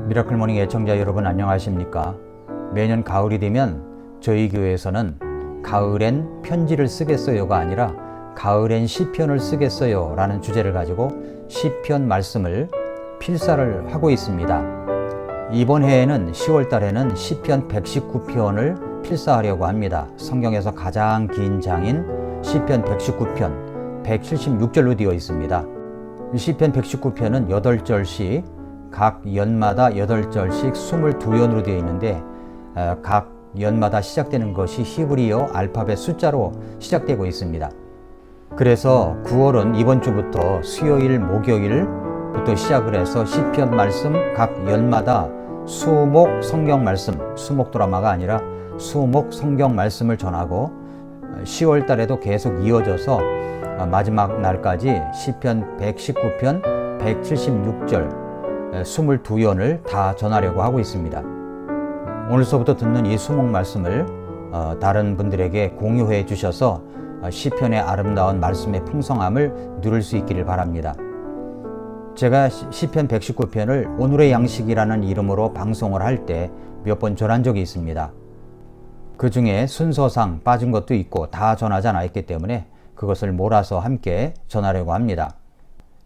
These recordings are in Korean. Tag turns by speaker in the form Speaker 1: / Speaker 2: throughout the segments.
Speaker 1: 미라클 모닝 애청자 여러분 안녕하십니까? 매년 가을이 되면 저희 교회에서는 가을엔 편지를 쓰겠어요가 아니라 가을엔 시편을 쓰겠어요 라는 주제를 가지고 시편 말씀을 필사를 하고 있습니다. 이번 해에는 10월 달에는 시편 119편을 필사하려고 합니다. 성경에서 가장 긴 장인 시편 119편 176절로 되어 있습니다. 시편 119편은 8절씩 각 연마다 8절씩 22연으로 되어 있는데 각 연마다 시작되는 것이 히브리어 알파벳 숫자로 시작되고 있습니다. 그래서 9월은 이번 주부터 수요일, 목요일부터 시작을 해서 시편 말씀 각 연마다 수목 성경 말씀, 수목 드라마가 아니라 수목 성경 말씀을 전하고 10월 달에도 계속 이어져서 마지막 날까지 시편 119편 176절 22연을 다 전하려고 하고 있습니다. 오늘서부터 듣는 이 수목 말씀을 다른 분들에게 공유해 주셔서 시편의 아름다운 말씀의 풍성함을 누릴 수 있기를 바랍니다. 제가 시편 119편을 오늘의 양식이라는 이름으로 방송을 할 때 몇 번 전한 적이 있습니다. 그 중에 순서상 빠진 것도 있고 다 전하지 않았기 때문에 그것을 몰아서 함께 전하려고 합니다.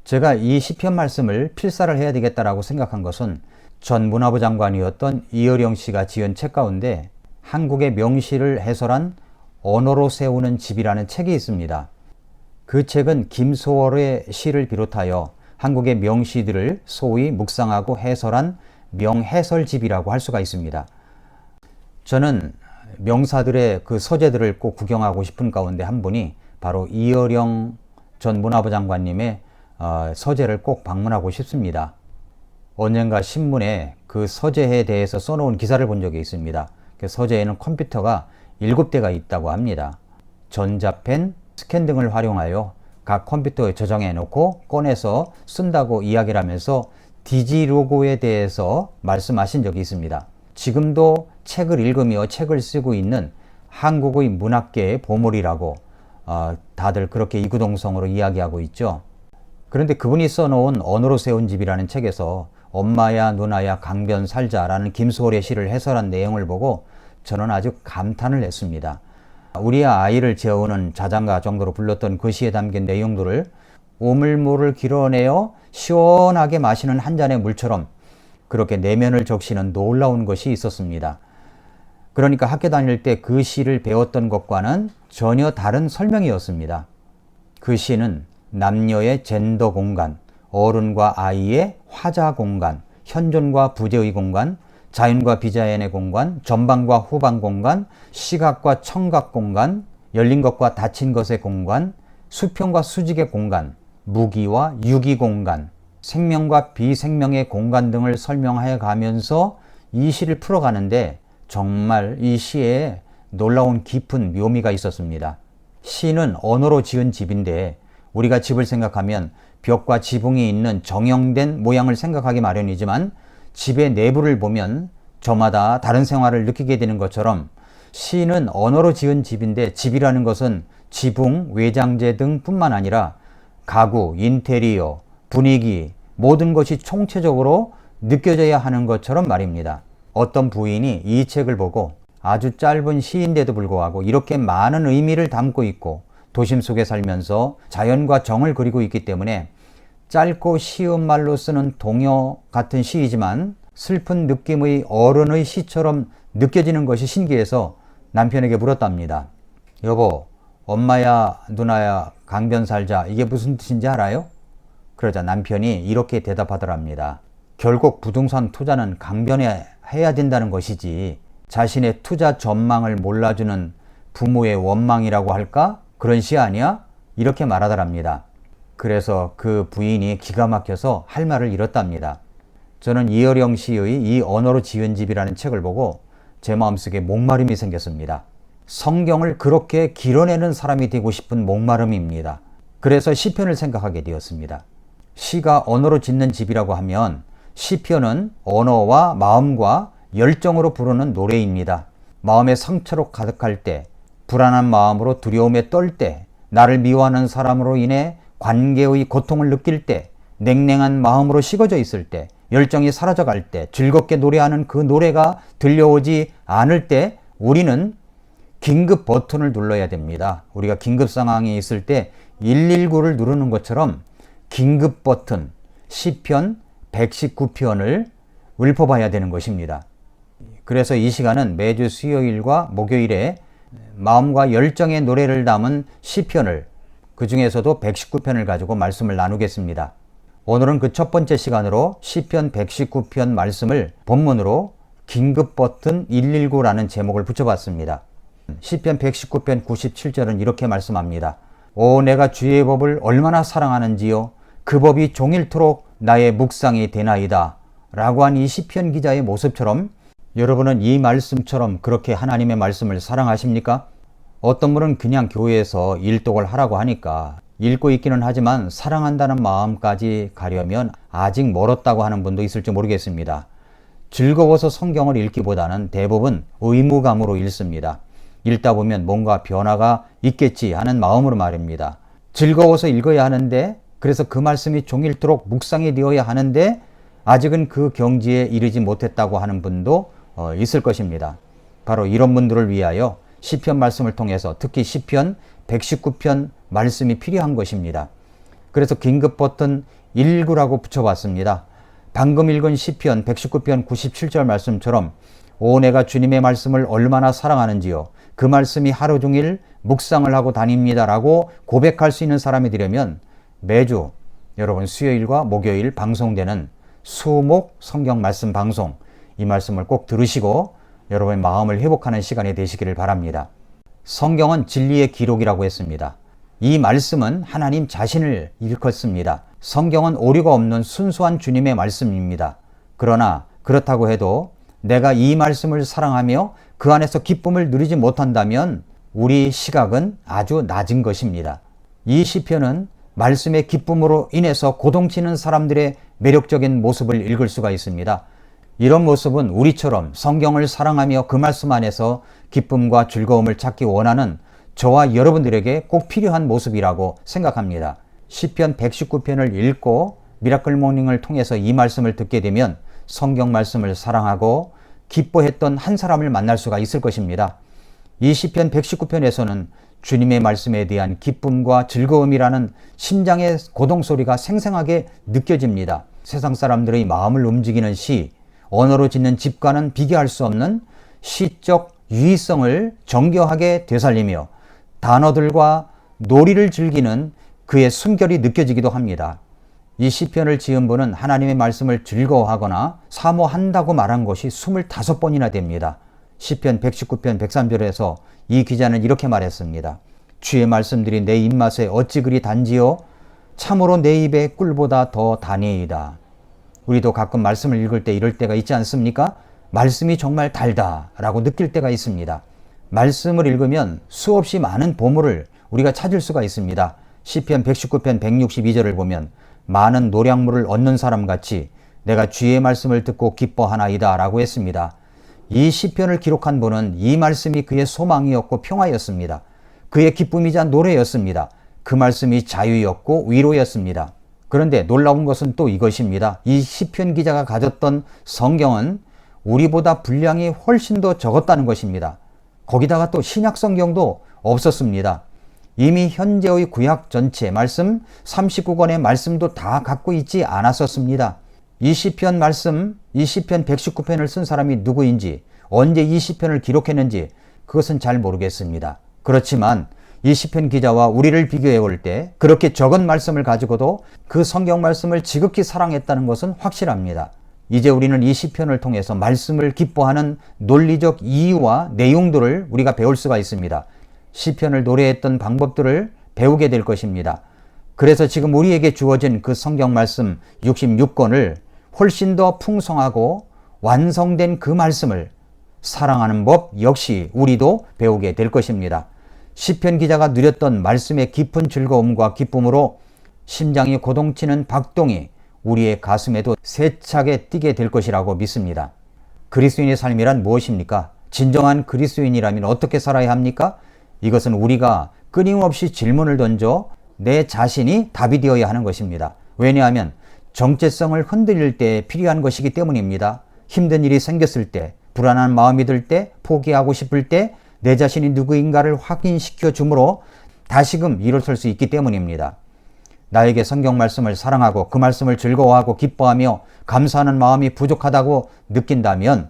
Speaker 1: 제가 이 시편 말씀을 필사를 해야 되겠다라고 생각한 것은 전 문화부 장관이었던 이어령 씨가 지은 책 가운데 한국의 명시를 해설한 언어로 세우는 집이라는 책이 있습니다. 그 책은 김소월의 시를 비롯하여 한국의 명시들을 소위 묵상하고 해설한 명해설집이라고 할 수가 있습니다. 저는 명사들의 그 서재들을 꼭 구경하고 싶은 가운데 한 분이 바로 이어령 전 문화부 장관님의 서재를 꼭 방문하고 싶습니다. 언젠가 신문에 그 서재에 대해서 써놓은 기사를 본 적이 있습니다. 그 서재에는 컴퓨터가 7대가 있다고 합니다. 전자펜, 스캔 등을 활용하여 각 컴퓨터에 저장해 놓고 꺼내서 쓴다고 이야기를 하면서 디지로고에 대해서 말씀하신 적이 있습니다. 지금도 책을 읽으며 책을 쓰고 있는 한국의 문학계의 보물이라고 다들 그렇게 이구동성으로 이야기하고 있죠. 그런데 그분이 써놓은 언어로 세운 집이라는 책에서 엄마야 누나야 강변 살자라는 김소월의 시를 해설한 내용을 보고 저는 아주 감탄을 했습니다. 우리 아이를 재우는 자장가 정도로 불렀던 그 시에 담긴 내용들을 오물물을 길어내어 시원하게 마시는 한 잔의 물처럼 그렇게 내면을 적시는 놀라운 것이 있었습니다. 그러니까 학교 다닐 때 그 시를 배웠던 것과는 전혀 다른 설명이었습니다. 그 시는 남녀의 젠더 공간, 어른과 아이의 화자 공간, 현존과 부재의 공간, 자연과 비자연의 공간, 전방과 후방 공간, 시각과 청각 공간, 열린 것과 닫힌 것의 공간, 수평과 수직의 공간, 무기와 유기 공간, 생명과 비생명의 공간 등을 설명해 가면서 이 시를 풀어가는데 정말 이 시에 놀라운 깊은 묘미가 있었습니다. 시는 언어로 지은 집인데 우리가 집을 생각하면 벽과 지붕이 있는 정형된 모양을 생각하기 마련이지만 집의 내부를 보면 저마다 다른 생활을 느끼게 되는 것처럼 시는 언어로 지은 집인데 집이라는 것은 지붕, 외장재 등 뿐만 아니라 가구, 인테리어, 분위기 모든 것이 총체적으로 느껴져야 하는 것처럼 말입니다. 어떤 부인이 이 책을 보고 아주 짧은 시인데도 불구하고 이렇게 많은 의미를 담고 있고 도심 속에 살면서 자연과 정을 그리고 있기 때문에 짧고 쉬운 말로 쓰는 동요 같은 시이지만 슬픈 느낌의 어른의 시처럼 느껴지는 것이 신기해서 남편에게 물었답니다. 여보, 엄마야 누나야 강변 살자 이게 무슨 뜻인지 알아요? 그러자 남편이 이렇게 대답하더랍니다. 결국 부동산 투자는 강변에 해야 된다는 것이지 자신의 투자 전망을 몰라주는 부모의 원망이라고 할까? 그런 시 아니야? 이렇게 말하더랍니다. 그래서 그 부인이 기가 막혀서 할 말을 잃었답니다. 저는 이어령 씨의 이 언어로 지은 집이라는 책을 보고 제 마음속에 목마름이 생겼습니다. 성경을 그렇게 길어내는 사람이 되고 싶은 목마름입니다. 그래서 시편을 생각하게 되었습니다. 시가 언어로 짓는 집이라고 하면 시편은 언어와 마음과 열정으로 부르는 노래입니다. 마음의 상처로 가득할 때, 불안한 마음으로 두려움에 떨 때, 나를 미워하는 사람으로 인해 관계의 고통을 느낄 때, 냉랭한 마음으로 식어져 있을 때, 열정이 사라져갈 때, 즐겁게 노래하는 그 노래가 들려오지 않을 때 우리는 긴급 버튼을 눌러야 됩니다. 우리가 긴급 상황이 있을 때 119를 누르는 것처럼 긴급 버튼, 시편 119편을 읊어봐야 되는 것입니다. 그래서 이 시간은 매주 수요일과 목요일에 마음과 열정의 노래를 담은 시편을, 그 중에서도 119편을 가지고 말씀을 나누겠습니다. 오늘은 그 첫 번째 시간으로 시편 119편 말씀을 본문으로 긴급 버튼 119라는 제목을 붙여봤습니다. 시편 119편 97절은 이렇게 말씀합니다. 오, 내가 주의 법을 얼마나 사랑하는지요. 그 법이 종일토록 나의 묵상이 되나이다. 라고 한 이 시편 기자의 모습처럼 여러분은 이 말씀처럼 그렇게 하나님의 말씀을 사랑하십니까? 어떤 분은 그냥 교회에서 일독을 하라고 하니까 읽고 있기는 하지만 사랑한다는 마음까지 가려면 아직 멀었다고 하는 분도 있을지 모르겠습니다. 즐거워서 성경을 읽기보다는 대부분 의무감으로 읽습니다. 읽다 보면 뭔가 변화가 있겠지 하는 마음으로 말입니다. 즐거워서 읽어야 하는데, 그래서 그 말씀이 종일토록 묵상이 되어야 하는데 아직은 그 경지에 이르지 못했다고 하는 분도 있을 것입니다. 바로 이런 분들을 위하여 시편 말씀을 통해서 특히 시편 119편 말씀이 필요한 것입니다. 그래서 긴급 버튼 119라고 붙여봤습니다. 방금 읽은 시편 119편 97절 말씀처럼 오, 내가 주님의 말씀을 얼마나 사랑하는지요. 그 말씀이 하루 종일 묵상을 하고 다닙니다 라고 고백할 수 있는 사람이 되려면 매주 여러분 수요일과 목요일 방송되는 수목 성경 말씀 방송, 이 말씀을 꼭 들으시고 여러분의 마음을 회복하는 시간이 되시기를 바랍니다. 성경은 진리의 기록이라고 했습니다. 이 말씀은 하나님 자신을 일컫습니다. 성경은 오류가 없는 순수한 주님의 말씀입니다. 그러나 그렇다고 해도 내가 이 말씀을 사랑하며 그 안에서 기쁨을 누리지 못한다면 우리 시각은 아주 낮은 것입니다. 이 시편은 말씀의 기쁨으로 인해서 고동치는 사람들의 매력적인 모습을 읽을 수가 있습니다. 이런 모습은 우리처럼 성경을 사랑하며 그 말씀 안에서 기쁨과 즐거움을 찾기 원하는 저와 여러분들에게 꼭 필요한 모습이라고 생각합니다. 시편 119편을 읽고 미라클 모닝을 통해서 이 말씀을 듣게 되면 성경 말씀을 사랑하고 기뻐했던 한 사람을 만날 수가 있을 것입니다. 이 시편 119편에서는 주님의 말씀에 대한 기쁨과 즐거움이라는 심장의 고동소리가 생생하게 느껴집니다. 세상 사람들의 마음을 움직이는 시, 언어로 짓는 집과는 비교할 수 없는 시적 유의성을 정교하게 되살리며 단어들과 놀이를 즐기는 그의 순결이 느껴지기도 합니다. 이 시편을 지은 분은 하나님의 말씀을 즐거워하거나 사모한다고 말한 것이 25번이나 됩니다. 시편 119편 103절에서 이 기자는 이렇게 말했습니다. 주의 말씀들이 내 입맛에 어찌 그리 단지요? 참으로 내 입에 꿀보다 더 다니이다. 우리도 가끔 말씀을 읽을 때 이럴 때가 있지 않습니까? 말씀이 정말 달다 라고 느낄 때가 있습니다. 말씀을 읽으면 수없이 많은 보물을 우리가 찾을 수가 있습니다. 시편 119편 162절을 보면 많은 노량물을 얻는 사람같이 내가 주의 말씀을 듣고 기뻐하나이다 라고 했습니다. 이 시편을 기록한 분은 이 말씀이 그의 소망이었고 평화였습니다. 그의 기쁨이자 노래였습니다. 그 말씀이 자유였고 위로였습니다. 그런데 놀라운 것은 또 이것입니다. 이 시편 기자가 가졌던 성경은 우리보다 분량이 훨씬 더 적었다는 것입니다. 거기다가 또 신약 성경도 없었습니다. 이미 현재의 구약 전체 말씀 39권의 말씀도 다 갖고 있지 않았었습니다. 이 시편 말씀, 이 시편 119편을 쓴 사람이 누구인지, 언제 이 시편을 기록했는지 그것은 잘 모르겠습니다. 그렇지만 이 시편 기자와 우리를 비교해 볼 때 그렇게 적은 말씀을 가지고도 그 성경 말씀을 지극히 사랑했다는 것은 확실합니다. 이제 우리는 이 시편을 통해서 말씀을 기뻐하는 논리적 이유와 내용들을 우리가 배울 수가 있습니다. 시편을 노래했던 방법들을 배우게 될 것입니다. 그래서 지금 우리에게 주어진 그 성경 말씀 66권을 훨씬 더 풍성하고 완성된 그 말씀을 사랑하는 법 역시 우리도 배우게 될 것입니다. 시편 기자가 누렸던 말씀의 깊은 즐거움과 기쁨으로 심장이 고동치는 박동이 우리의 가슴에도 세차게 뛰게 될 것이라고 믿습니다. 그리스도인의 삶이란 무엇입니까? 진정한 그리스도인이라면 어떻게 살아야 합니까? 이것은 우리가 끊임없이 질문을 던져 내 자신이 답이 되어야 하는 것입니다. 왜냐하면 정체성을 흔들릴 때 필요한 것이기 때문입니다. 힘든 일이 생겼을 때, 불안한 마음이 들 때, 포기하고 싶을 때 내 자신이 누구인가를 확인시켜 주므로 다시금 일어설 수 있기 때문입니다. 나에게 성경 말씀을 사랑하고 그 말씀을 즐거워하고 기뻐하며 감사하는 마음이 부족하다고 느낀다면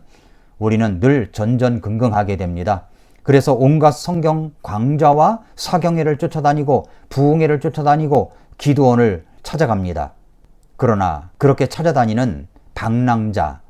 Speaker 1: 우리는 늘 전전긍긍하게 됩니다. 그래서 온갖 성경 강좌와 사경회를 쫓아다니고 부흥회를 쫓아다니고 기도원을 찾아갑니다. 그러나 그렇게 찾아다니는 방랑자,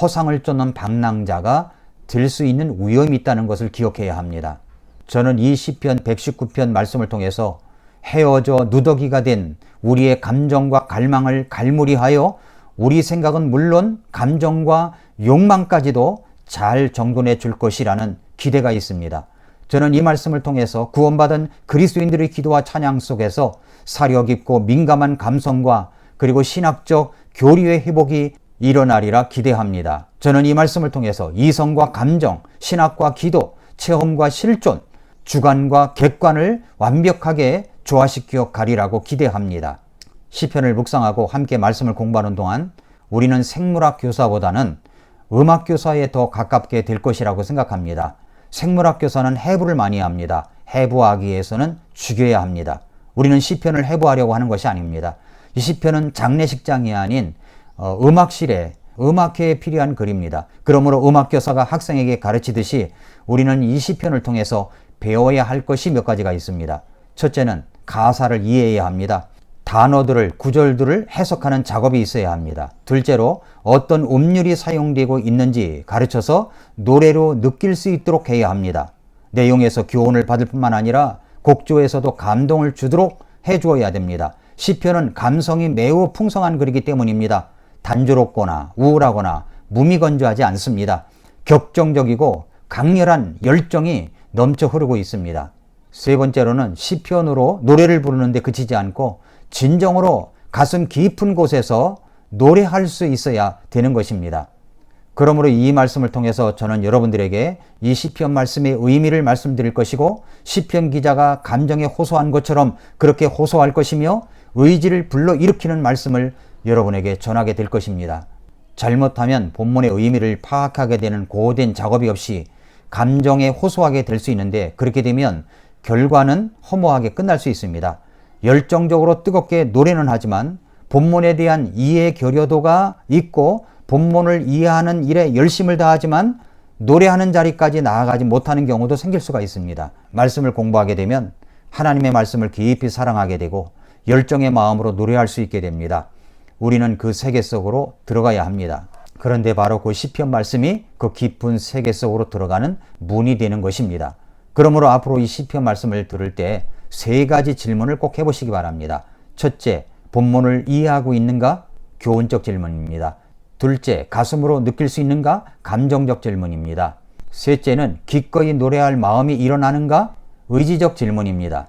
Speaker 1: 허상을 쫓는 방랑자가 될 수 있는 위험이 있다는 것을 기억해야 합니다. 저는 이 시편 119편 말씀을 통해서 헤어져 누더기가 된 우리의 감정과 갈망을 갈무리하여 우리 생각은 물론 감정과 욕망까지도 잘 정돈해 줄 것이라는 기대가 있습니다. 저는 이 말씀을 통해서 구원받은 그리스도인들의 기도와 찬양 속에서 사려 깊고 민감한 감성과 그리고 신학적 교리의 회복이 일어나리라 기대합니다. 저는 이 말씀을 통해서 이성과 감정, 신학과 기도, 체험과 실존, 주관과 객관을 완벽하게 조화시켜 가리라고 기대합니다. 시편을 묵상하고 함께 말씀을 공부하는 동안 우리는 생물학 교사보다는 음악 교사에 더 가깝게 될 것이라고 생각합니다. 생물학 교사는 해부를 많이 합니다. 해부하기 위해서는 죽여야 합니다. 우리는 시편을 해부하려고 하는 것이 아닙니다. 이 시편은 장례식장이 아닌 음악실에 음악회에 필요한 글입니다. 그러므로 음악교사가 학생에게 가르치듯이 우리는 이 시편을 통해서 배워야 할 것이 몇 가지가 있습니다. 첫째는 가사를 이해해야 합니다. 단어들을, 구절들을 해석하는 작업이 있어야 합니다. 둘째로 어떤 음률이 사용되고 있는지 가르쳐서 노래로 느낄 수 있도록 해야 합니다. 내용에서 교훈을 받을 뿐만 아니라 곡조에서도 감동을 주도록 해주어야 됩니다. 시편은 감성이 매우 풍성한 글이기 때문입니다. 단조롭거나 우울하거나 무미건조하지 않습니다. 격정적이고 강렬한 열정이 넘쳐 흐르고 있습니다. 세 번째로는 시편으로 노래를 부르는데 그치지 않고 진정으로 가슴 깊은 곳에서 노래할 수 있어야 되는 것입니다. 그러므로 이 말씀을 통해서 저는 여러분들에게 이 시편 말씀의 의미를 말씀드릴 것이고 시편 기자가 감정에 호소한 것처럼 그렇게 호소할 것이며 의지를 불러일으키는 말씀을 여러분에게 전하게 될 것입니다. 잘못하면 본문의 의미를 파악하게 되는 고된 작업이 없이 감정에 호소하게 될 수 있는데 그렇게 되면 결과는 허무하게 끝날 수 있습니다. 열정적으로 뜨겁게 노래는 하지만 본문에 대한 이해 결여도가 있고 본문을 이해하는 일에 열심을 다하지만 노래하는 자리까지 나아가지 못하는 경우도 생길 수가 있습니다. 말씀을 공부하게 되면 하나님의 말씀을 깊이 사랑하게 되고 열정의 마음으로 노래할 수 있게 됩니다. 우리는 그 세계 속으로 들어가야 합니다. 그런데 바로 그 시편 말씀이 그 깊은 세계 속으로 들어가는 문이 되는 것입니다. 그러므로 앞으로 이 시편 말씀을 들을 때 세 가지 질문을 꼭 해보시기 바랍니다. 첫째, 본문을 이해하고 있는가? 교훈적 질문입니다. 둘째, 가슴으로 느낄 수 있는가? 감정적 질문입니다. 셋째는 기꺼이 노래할 마음이 일어나는가? 의지적 질문입니다.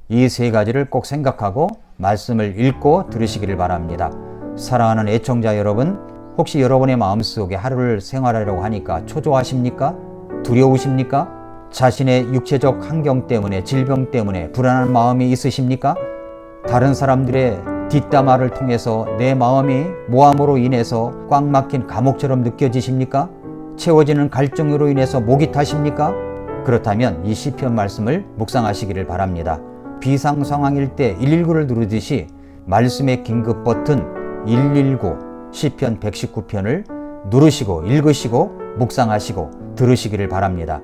Speaker 1: 이 세 가지를 꼭 생각하고 말씀을 읽고 들으시기를 바랍니다. 사랑하는 애청자 여러분, 혹시 여러분의 마음속에 하루를 생활하려고 하니까 초조하십니까? 두려우십니까? 자신의 육체적 환경 때문에, 질병 때문에 불안한 마음이 있으십니까? 다른 사람들의 뒷담화를 통해서 내 마음이 모함으로 인해서 꽉 막힌 감옥처럼 느껴지십니까? 채워지는 갈증으로 인해서 목이 타십니까? 그렇다면 이 시편 말씀을 묵상하시기를 바랍니다. 비상 상황일 때 119를 누르듯이 말씀의 긴급 버튼 119 시편 119편을 누르시고 읽으시고 묵상하시고 들으시기를 바랍니다.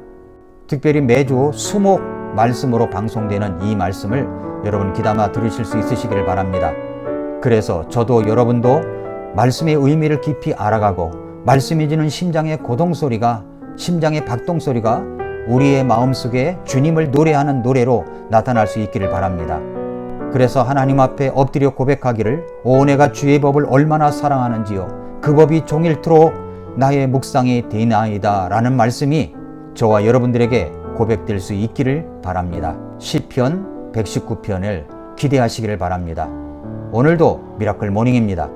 Speaker 1: 특별히 매주 수목 말씀으로 방송되는 이 말씀을 여러분 귀담아 들으실 수 있으시기를 바랍니다. 그래서 저도 여러분도 말씀의 의미를 깊이 알아가고 말씀이 주는 심장의 고동소리가, 심장의 박동소리가 우리의 마음속에 주님을 노래하는 노래로 나타날 수 있기를 바랍니다. 그래서 하나님 앞에 엎드려 고백하기를 오 내가 주의 법을 얼마나 사랑하는지요 그 법이 종일토록 나의 묵상이 되나이다 라는 말씀이 저와 여러분들에게 고백될 수 있기를 바랍니다. 시편 119편을 기대하시기를 바랍니다. 오늘도 미라클 모닝입니다.